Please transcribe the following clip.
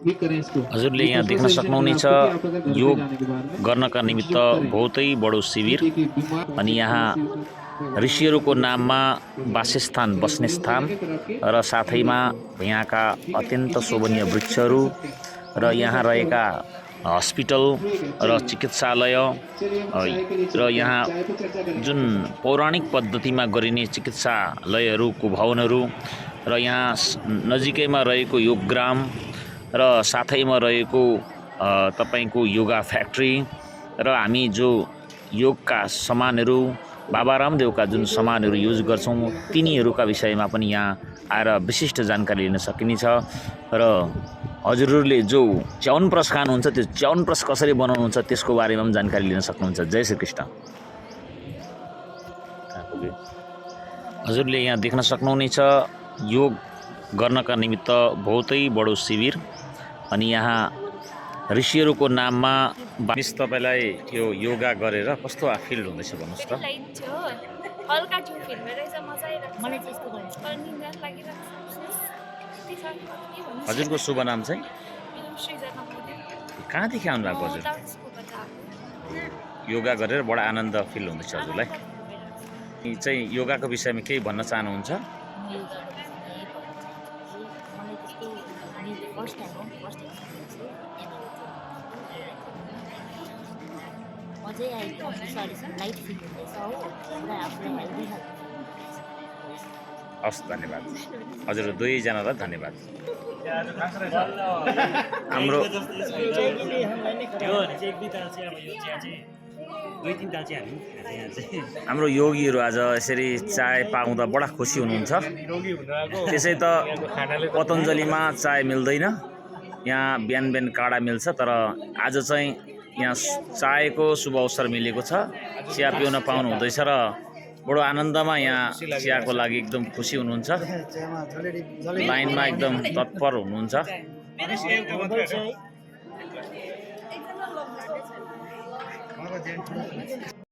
हजुरले यहाँ देख्न सक्नुहुनेछ योग गर्नका निमित्त बहुतै बडो शिविर अनि यहाँ ऋषिहरूको नाममा वासस्थान बस्ने स्थान र साथैमा यहाँका अत्यन्त शोभनीय वृक्षहरू र यहाँ रहेका हस्पिटल र चिकित्सालय र यहाँ जुन पौराणिक पद्धतिमा गरिने चिकित्सालयहरूको भवनहरू र यहाँ नजिकैमा रहेको योगग्राम र साथैमा रहेको तपाईको योगा फ्याक्ट्री र हामी जो योगका सामानहरू बाबा रामदेवका जुन सामानहरू युज गर्छौँ तिनीहरूका विषयमा पनि यहाँ आएर विशिष्ट जानकारी लिन सकिनेछ र हजुरहरूले जो च्यवनप्रास खानुहुन्छ त्यो च्यवनप्रास कसरी बनाउनुहुन्छ त्यसको बारेमा पनि जानकारी लिन सक्नुहुन्छ। जय श्री कृष्ण। हजुरले यहाँ देख्न सक्नुहुनेछ योग गर्नका निमित्त बहुतै बडो शिविर अनि यहाँ ऋषिहरूको नाममा मिस तपाईलाई यो योगा गरेर कस्तो फिल हुँदैछ भन्नुस् त? हल्का थियो फिल भइरहेछ, मजा आइरहेछ। मलाई चाहिँ यस्तो भयो पर निन्द्रा लागिरहेछ। हजुरको शुभ नाम चाहिँ? कहाँदेखि आउनु भएको हजुर? योगा गरेर बडा आनन्द फिल हुँदैछ हजुरलाई? चाहिँ योगाको विषयमा केही भन्न चाहनुहुन्छ? हस्, धन्यवाद हजुर दुवैजनालाई धन्यवाद। हाम्रो योगीहरू आज यसरी चाय पाउँदा बडा खुसी हुनुहुन्छ। त्यसै त पतञ्जलीमा चाय मिल्दैन, यहाँ बिहान बिहान काडा मिल्छ, तर आज चाहिँ यहाँ चायको शुभ अवसर मिलेको छ। चिया पिउन पाउनु हुँदैछ र बडो आनन्दमा यहाँ चियाको लागि एकदम खुसी हुनुहुन्छ, लाइनमा एकदम तत्पर हुनुहुन्छ।